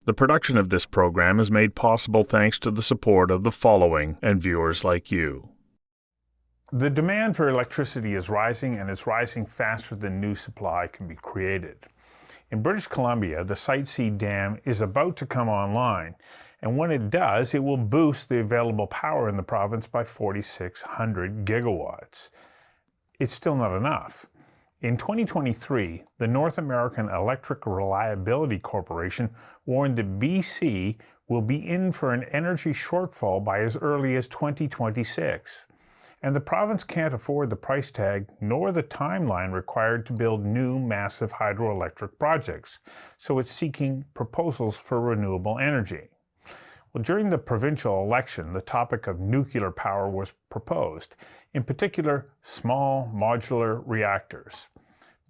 The production of this program is made possible thanks to the support of the following and viewers like you. The demand for electricity is rising, and it's rising faster than new supply can be created. In British Columbia, the Site C Dam is about to come online, and when it does, it will boost the available power in the province by 4,600 gigawatts. It's still not enough. In 2023, the North American Electric Reliability Corporation warned that BC will be in for an energy shortfall by as early as 2026. And the province can't afford the price tag nor the timeline required to build new massive hydroelectric projects, so it's seeking proposals for renewable energy. Well, during the provincial election, the topic of nuclear power was proposed, in particular small modular reactors.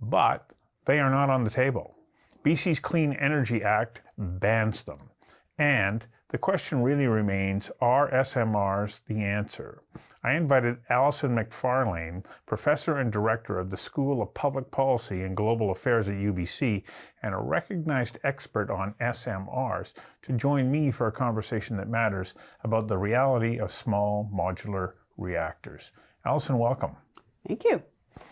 But they are not on the table. BC's Clean Energy Act bans them. And the question really remains, are SMRs the answer? I invited Allison Macfarlane, professor and director of the School of Public Policy and Global Affairs at UBC, and a recognized expert on SMRs, to join me for a conversation that matters about the reality of small modular reactors. Allison, welcome. Thank you.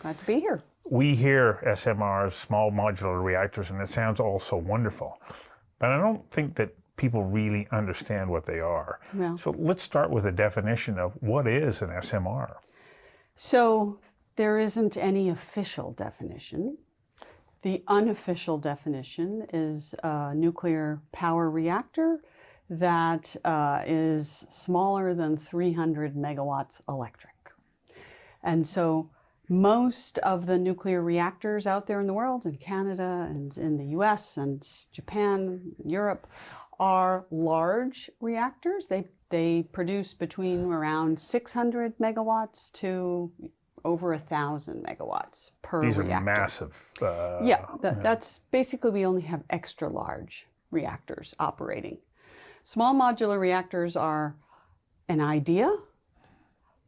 Glad to be here. We hear SMRs, small modular reactors, and it sounds all so wonderful. But I don't think that people really understand what they are. Well, so let's start with a definition of what is an SMR. So there isn't any official definition. The unofficial definition is a nuclear power reactor that is smaller than 300 megawatts electric. And so most of the nuclear reactors out there in the world, in Canada and in the US and Japan, Europe, are large reactors. They produce between around 600 megawatts to over 1,000 megawatts per reactor. These are massive. That's basically, we only have extra large reactors operating. Small modular reactors are an idea,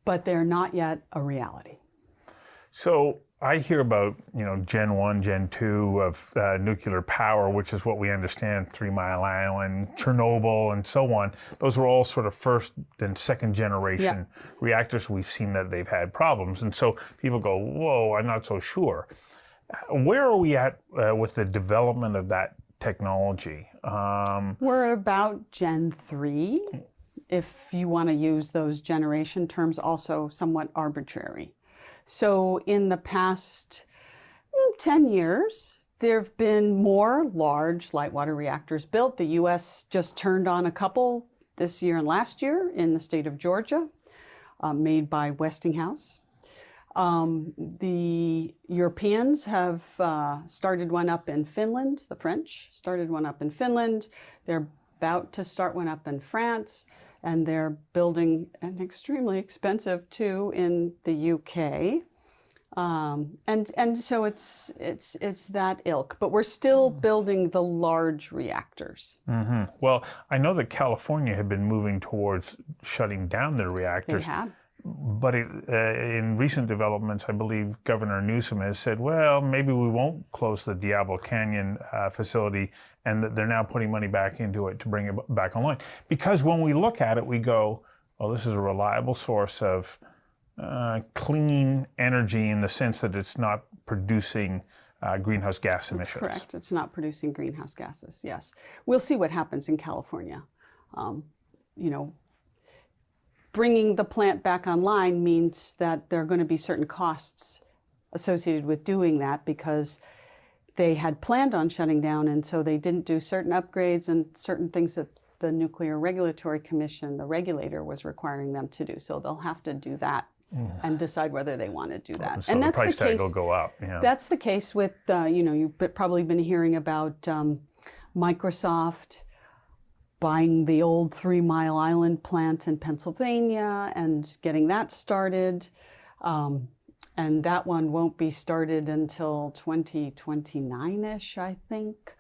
but they're not yet a reality. So I hear about, Gen 1, Gen 2 of nuclear power, which is what we understand, 3 Mile Island, Chernobyl, and so on. Those were all sort of first and second generation reactors. We've seen that they've had problems. And so people go, whoa, I'm not so sure. Where are we at with the development of that technology? We're about Gen 3, if you want to use those generation terms, also somewhat arbitrary. So in the past 10 years, there have been more large light water reactors built. The US just turned on a couple this year and last year in the state of Georgia, made by Westinghouse. The Europeans have started one up in Finland. The French started one up in Finland. They're about to start one up in France. And they're building an extremely expensive two in the UK. And so it's that ilk, but we're still building the large reactors. Mm-hmm. Well, I know that California had been moving towards shutting down their reactors. They have. But in recent developments, I believe Governor Newsom has said, well, maybe we won't close the Diablo Canyon facility, and that they're now putting money back into it to bring it back online. Because when we look at it, we go, well, this is a reliable source of clean energy in the sense that it's not producing greenhouse gas emissions. That's correct. It's not producing greenhouse gases, yes. We'll see what happens in California. Bringing the plant back online means that there are going to be certain costs associated with doing that, because they had planned on shutting down, and so they didn't do certain upgrades and certain things that the Nuclear Regulatory Commission, the regulator, was requiring them to do. So they'll have to do that and decide whether they want to do that. So and the that's price the case, tag will go up. Yeah. That's the case with, you've probably been hearing about Microsoft buying the old 3 Mile Island plant in Pennsylvania and getting that started. And that one won't be started until 2029-ish, I think,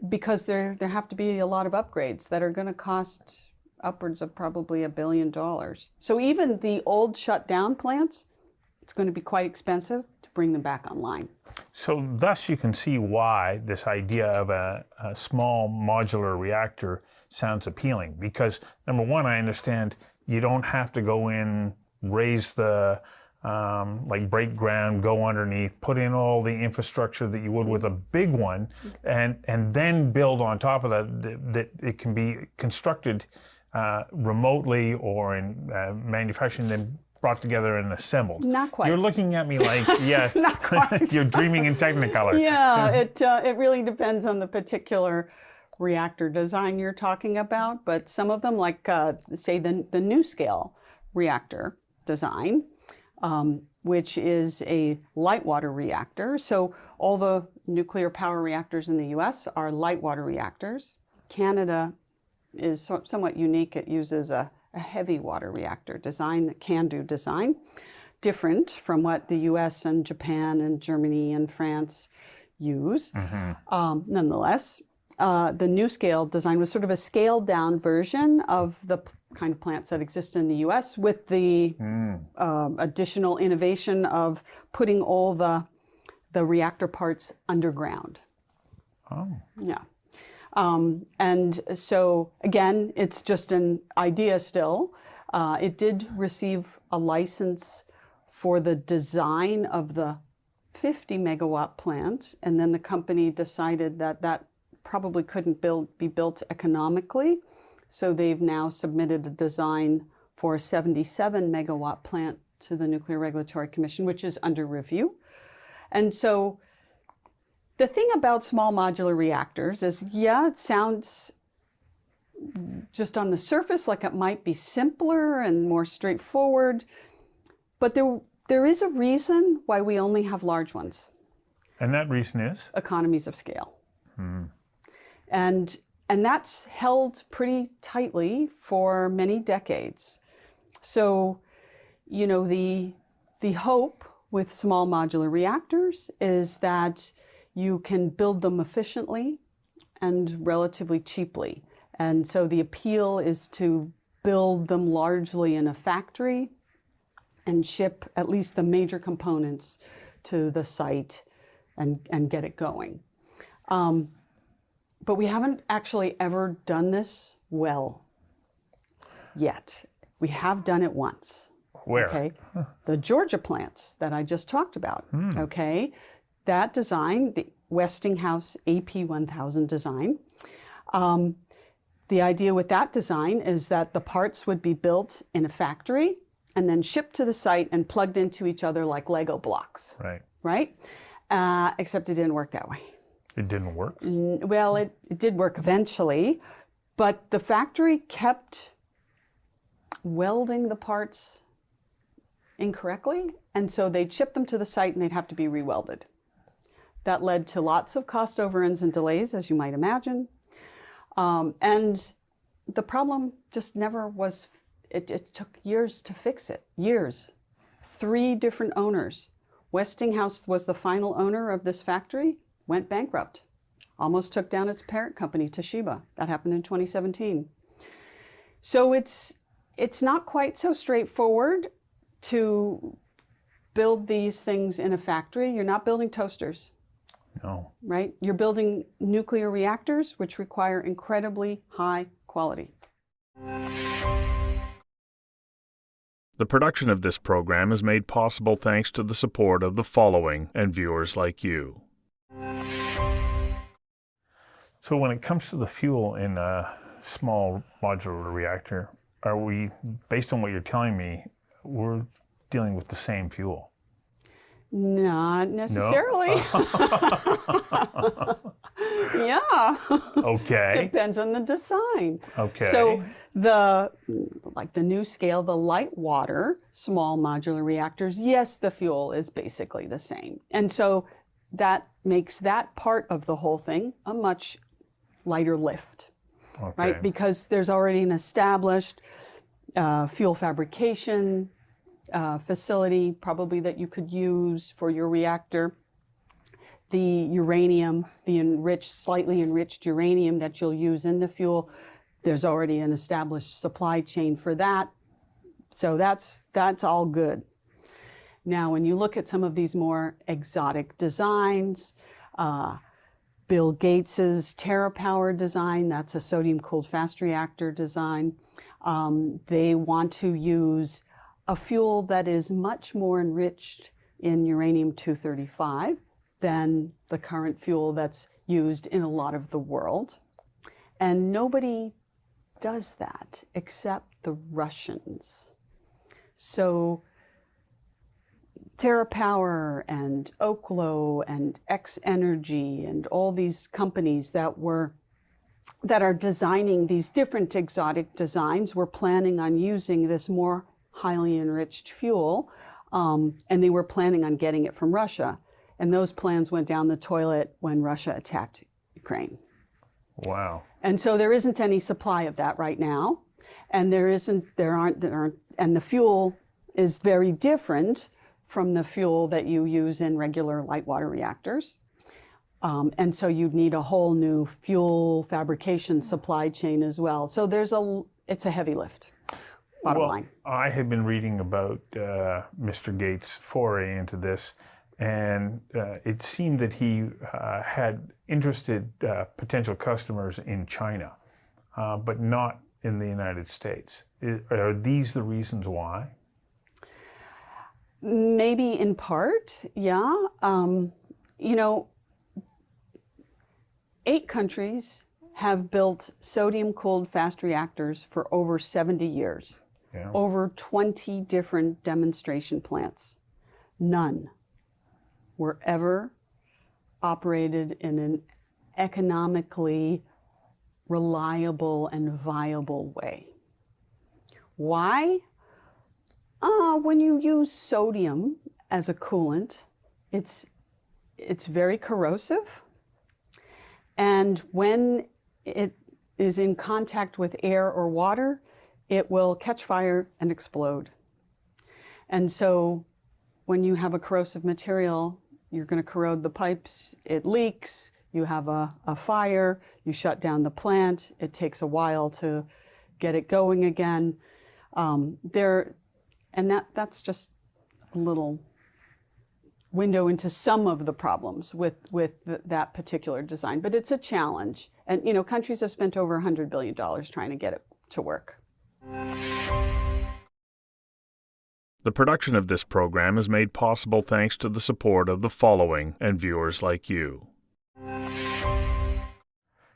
because there have to be a lot of upgrades that are going to cost upwards of probably $1 billion. So even the old shut down plants, it's going to be quite expensive to bring them back online. So thus you can see why this idea of a small modular reactor sounds appealing, because number one, I understand you don't have to go in, raise the like break ground, go underneath, put in all the infrastructure that you would with a big one, and then build on top of that it can be constructed remotely or in manufacturing, then brought together and assembled. Not quite. You're looking at me like, yeah, Not quite. you're dreaming in Technicolor. Yeah, it really depends on the particular reactor design you're talking about, but some of them, like say the NuScale reactor design, which is a light water reactor. So all the nuclear power reactors in the US are light water reactors. Canada is somewhat unique. It uses a heavy water reactor design, the CANDU design, different from what the US and Japan and Germany and France use. Nonetheless, the NuScale design was sort of a scaled down version of the kind of plants that exist in the US, with the additional innovation of putting all the reactor parts underground. Oh. Yeah. And so again, it's just an idea still. It did receive a license for the design of the 50 megawatt plant, and then the company decided that that probably couldn't be built economically. So they've now submitted a design for a 77 megawatt plant to the Nuclear Regulatory Commission, which is under review. And so the thing about small modular reactors is, yeah, it sounds just on the surface like it might be simpler and more straightforward, but there is a reason why we only have large ones. And that reason is? Economies of scale. And that's held pretty tightly for many decades. So, you know, the hope with small modular reactors is that you can build them efficiently and relatively cheaply. And so the appeal is to build them largely in a factory and ship at least the major components to the site and get it going. But we haven't actually ever done this well yet. We have done it once. Where? Okay. The Georgia plants that I just talked about. Okay. That design, the Westinghouse AP1000 design, the idea with that design is that the parts would be built in a factory and then shipped to the site and plugged into each other like Lego blocks. Right. Right? Except it didn't work that way. It didn't work? Well, it did work eventually, but the factory kept welding the parts incorrectly, and so they'd ship them to the site and they'd have to be rewelded. That led to lots of cost overruns and delays, as you might imagine. And the problem just never was, it took years to fix it, years. 3 different owners. Westinghouse was the final owner of this factory, went bankrupt, almost took down its parent company, Toshiba. That happened in 2017. So it's not quite so straightforward to build these things in a factory. You're not building toasters. No. Right? You're building nuclear reactors, which require incredibly high quality. The production of this program is made possible thanks to the support of the following and viewers like you. So when it comes to the fuel in a small modular reactor, are we, based on what you're telling me, we're dealing with the same fuel? Not necessarily. No? Yeah. Okay. Depends on the design. Okay. So like the NuScale, the light water small modular reactors, yes, the fuel is basically the same. And so that makes that part of the whole thing a much lighter lift, Okay. right? Because there's already an established fuel fabrication facility, probably that you could use for your reactor. The uranium, the slightly enriched uranium that you'll use in the fuel, there's already an established supply chain for that. So that's all good. Now, when you look at some of these more exotic designs, Bill Gates's TerraPower design, that's a sodium-cooled fast reactor design. They want to use a fuel that is much more enriched in uranium-235 than the current fuel that's used in a lot of the world. And nobody does that except the Russians. So TerraPower and Oklo and X Energy and all these companies that are designing these different exotic designs were planning on using this more highly enriched fuel, and they were planning on getting it from Russia. And those plans went down the toilet when Russia attacked Ukraine. Wow. And so there isn't any supply of that right now, and and the fuel is very different from the fuel that you use in regular light water reactors. And so you'd need a whole new fuel fabrication supply chain as well. So it's a heavy lift, bottom line. I had been reading about Mr. Gates' foray into this, and it seemed that he had interested potential customers in China, but not in the United States. Are these the reasons why? Maybe in part, yeah. 8 countries have built sodium-cooled fast reactors for over 70 years. Yeah. Over 20 different demonstration plants. None were ever operated in an economically reliable and viable way. Why? When you use sodium as a coolant, it's very corrosive. And when it is in contact with air or water, it will catch fire and explode. And so when you have a corrosive material, you're going to corrode the pipes, it leaks, you have a fire, you shut down the plant, it takes a while to get it going again. That's just a little window into some of the problems with that particular design. But it's a challenge. And countries have spent over $100 billion trying to get it to work. The production of this program is made possible thanks to the support of the following and viewers like you.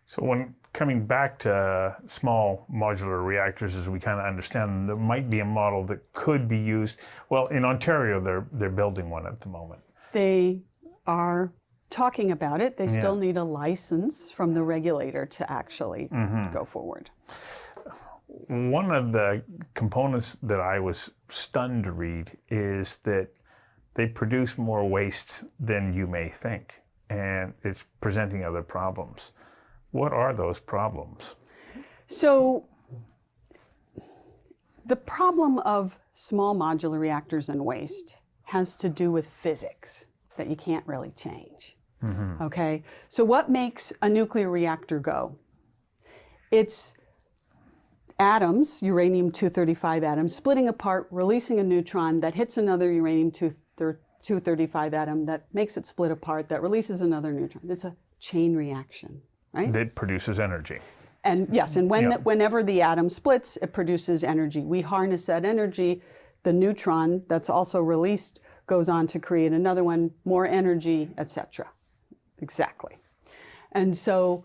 So when coming back to small modular reactors, as we kind of understand them, there might be a model that could be used. Well, in Ontario, they're building one at the moment. They are talking about it. They still need a license from the regulator to actually go forward. One of the components that I was stunned to read is that they produce more waste than you may think, and it's presenting other problems. What are those problems? So the problem of small modular reactors and waste has to do with physics that you can't really change. Okay? So what makes a nuclear reactor go? It's atoms, uranium-235 atoms, splitting apart, releasing a neutron that hits another uranium-235 atom that makes it split apart, that releases another neutron. It's a chain reaction, right? That produces energy. And yes, and whenever the atom splits, it produces energy. We harness that energy. The neutron that's also released goes on to create another one, more energy, etc. Exactly. And so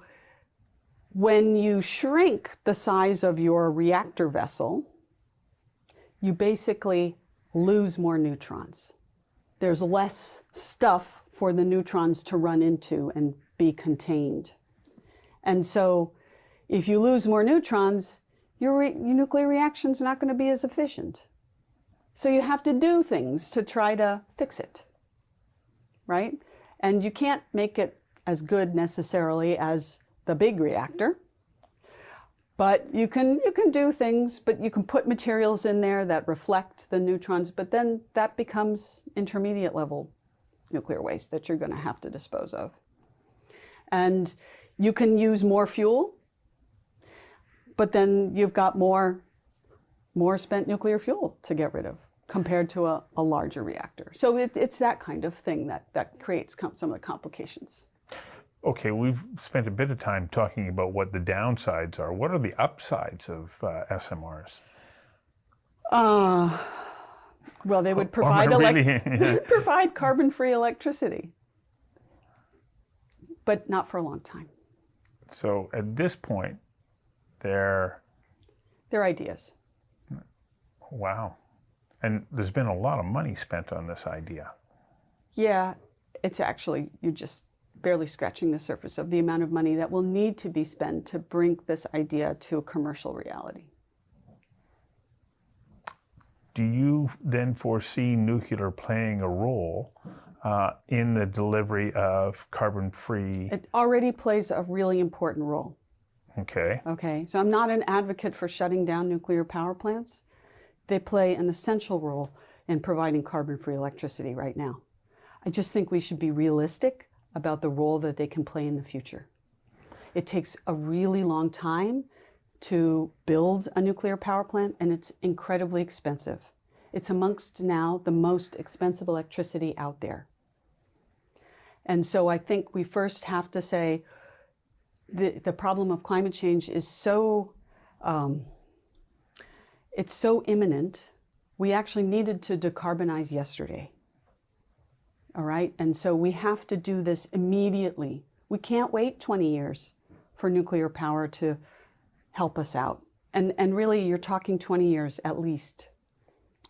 when you shrink the size of your reactor vessel, you basically lose more neutrons. There's less stuff for the neutrons to run into and be contained. And so if you lose more neutrons, your nuclear reaction's not going to be as efficient. So you have to do things to try to fix it, right? And you can't make it as good necessarily as the big reactor, but you can do things, but you can put materials in there that reflect the neutrons, but then that becomes intermediate level nuclear waste that you're going to have to dispose of. And you can use more fuel, but then you've got more spent nuclear fuel to get rid of. compared to a larger reactor. So it's that kind of thing that creates some of the complications. Okay, we've spent a bit of time talking about what the downsides are. What are the upsides of SMRs? Well, they would provide carbon-free electricity, but not for a long time. So at this point, they're ideas. Wow. And there's been a lot of money spent on this idea. Yeah, it's actually, you're just barely scratching the surface of the amount of money that will need to be spent to bring this idea to a commercial reality. Do you then foresee nuclear playing a role in the delivery of carbon-free? It already plays a really important role. Okay. Okay, so I'm not an advocate for shutting down nuclear power plants. They play an essential role in providing carbon-free electricity right now. I just think we should be realistic about the role that they can play in the future. It takes a really long time to build a nuclear power plant, and it's incredibly expensive. It's amongst now the most expensive electricity out there. And so I think we first have to say the problem of climate change is so, it's so imminent. We actually needed to decarbonize yesterday. All right, and so we have to do this immediately. We can't wait 20 years for nuclear power to help us out. And really, you're talking 20 years at least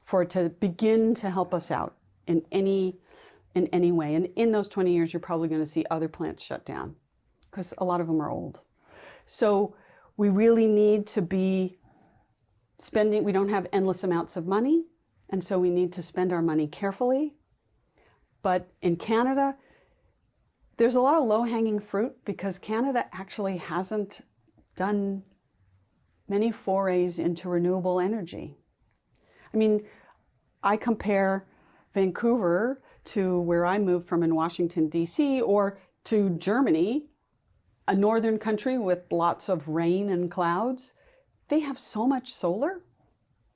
for it to begin to help us out in any way. And in those 20 years, you're probably going to see other plants shut down because a lot of them are old. So we really need to be spending, we don't have endless amounts of money, and so we need to spend our money carefully. But in Canada, there's a lot of low-hanging fruit because Canada actually hasn't done many forays into renewable energy. I mean, I compare Vancouver to where I moved from in Washington, D.C., or to Germany, a northern country with lots of rain and clouds. They have so much solar.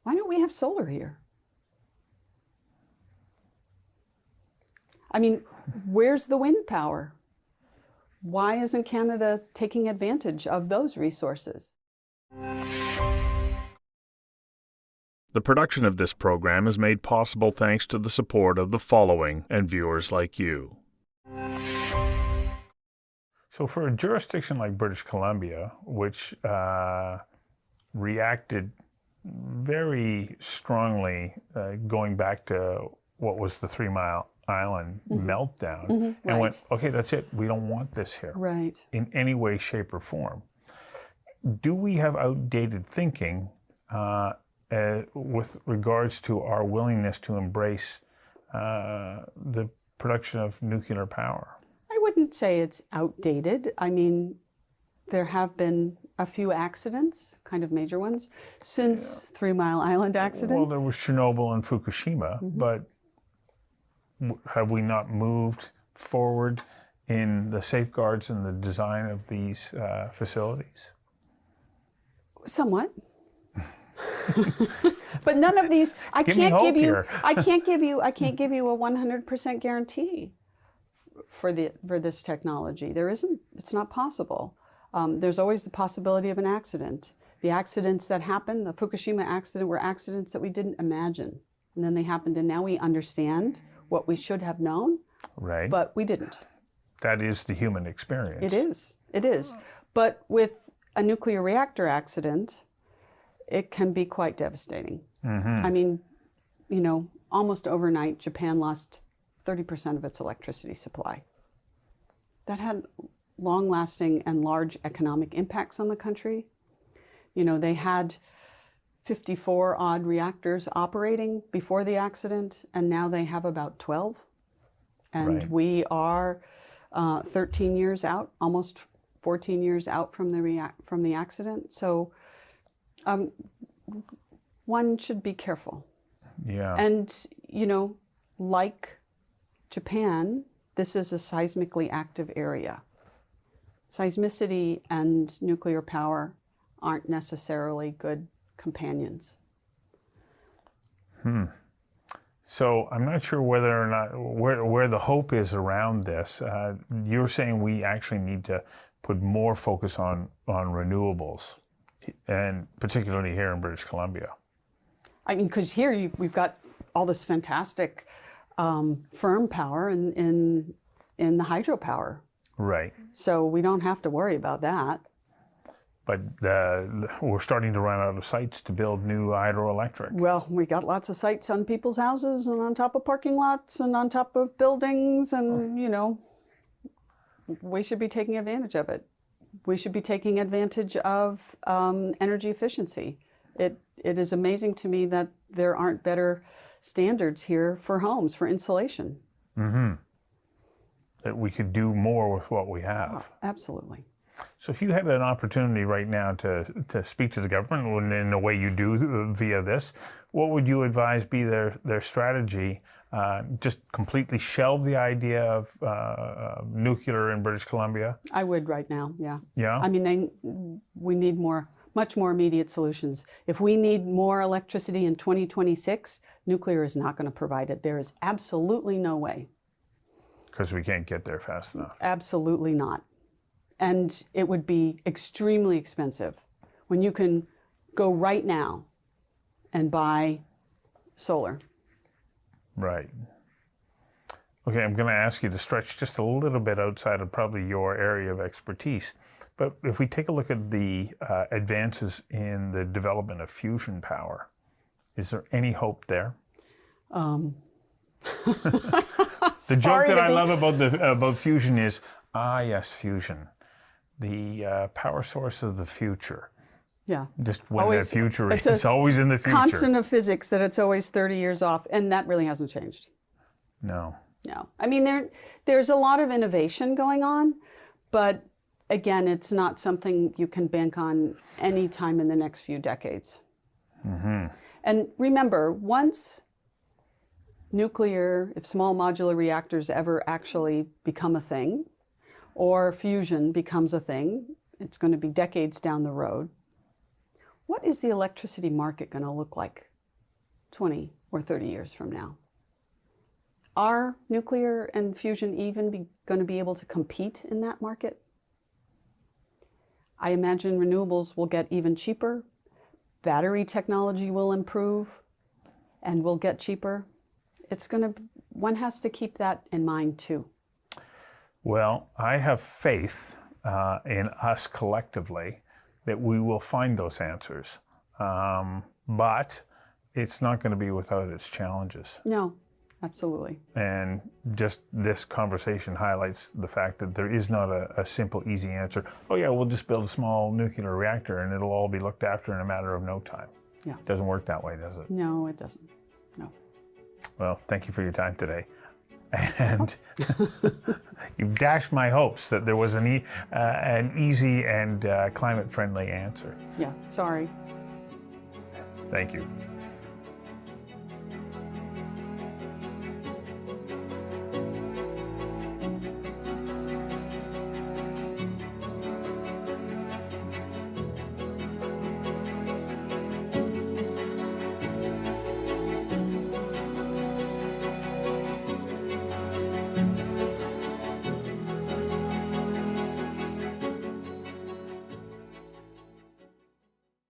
Why don't we have solar here? I mean, where's the wind power? Why isn't Canada taking advantage of those resources? The production of this program is made possible thanks to the support of the following and viewers like you. So for a jurisdiction like British Columbia, which reacted very strongly going back to what was the 3 Mile Island meltdown, and right. went, okay, that's it. We don't want this here Right. in any way, shape, or form. Do we have outdated thinking with regards to our willingness to embrace the production of nuclear power? I wouldn't say it's outdated. I mean, there have been a few accidents, kind of major ones, since 3 Mile Island accident. Well, there was Chernobyl and Fukushima, but have we not moved forward in the safeguards and the design of these facilities? Somewhat. But none of these, I can't give you a 100% guarantee for this technology. There isn't, it's not possible. There's always the possibility of an accident. The accidents that happened, the Fukushima accident, were accidents that we didn't imagine. And then they happened, and now we understand what we should have known, right? But we didn't. That is the human experience. It is. It is. But with a nuclear reactor accident, it can be quite devastating. I mean, you know, almost overnight, Japan lost 30% of its electricity supply. That had long-lasting and large economic impacts on the country. You know, they had 54 odd reactors operating before the accident, and now they have about 12. And right. We are 13 years out, almost 14 years out from the accident. So one should be careful. Yeah. And, you know, like Japan, this is a seismically active area. Seismicity and nuclear power aren't necessarily good companions. So I'm not sure whether or not where the hope is around this. You're saying we actually need to put more focus on renewables, and particularly here in British Columbia. I mean, because here we've got all this fantastic firm power in the hydropower. Right. So we don't have to worry about that. But we're starting to run out of sites to build new hydroelectric. Well, we got lots of sites on people's houses and on top of parking lots and on top of buildings, and you know, we should be taking advantage of it. We should be taking advantage of energy efficiency. It is amazing to me that there aren't better standards here for homes, for insulation. Mm-hmm. That we could do more with what we have. Oh, absolutely. So if you had an opportunity right now to speak to the government in the way you do via this, what would you advise be their strategy? Just completely shelve the idea of nuclear in British Columbia? I would right now, yeah. Yeah? I mean, we need much more immediate solutions. If we need more electricity in 2026, nuclear is not going to provide it. There is absolutely no way. Because we can't get there fast enough. Absolutely not. And it would be extremely expensive when you can go right now and buy solar. Right. Okay, I'm going to ask you to stretch just a little bit outside of probably your area of expertise. But if we take a look at the advances in the development of fusion power, is there any hope there? The joke that I love about fusion is, yes, fusion. The power source of the future. Yeah. Just when that future is, it's always in the future. Constant of physics that it's always 30 years off, and that really hasn't changed. No. No. I mean, there's a lot of innovation going on, but again, it's not something you can bank on any time in the next few decades. Mm-hmm. And remember, once nuclear, if small modular reactors ever actually become a thing, or fusion becomes a thing, it's going to be decades down the road. What is the electricity market going to look like 20 or 30 years from now? Are nuclear and fusion even going to be able to compete in that market? I imagine renewables will get even cheaper, battery technology will improve, and will get cheaper. One has to keep that in mind too. Well, I have faith in us collectively that we will find those answers. But it's not going to be without its challenges. No, absolutely. And just this conversation highlights the fact that there is not a simple, easy answer. Oh yeah, we'll just build a small nuclear reactor and it'll all be looked after in a matter of no time. Yeah. It doesn't work that way, does it? No, it doesn't. No. Well, thank you for your time today. And you dashed my hopes that there was an easy and climate-friendly answer. Yeah, sorry. Thank you.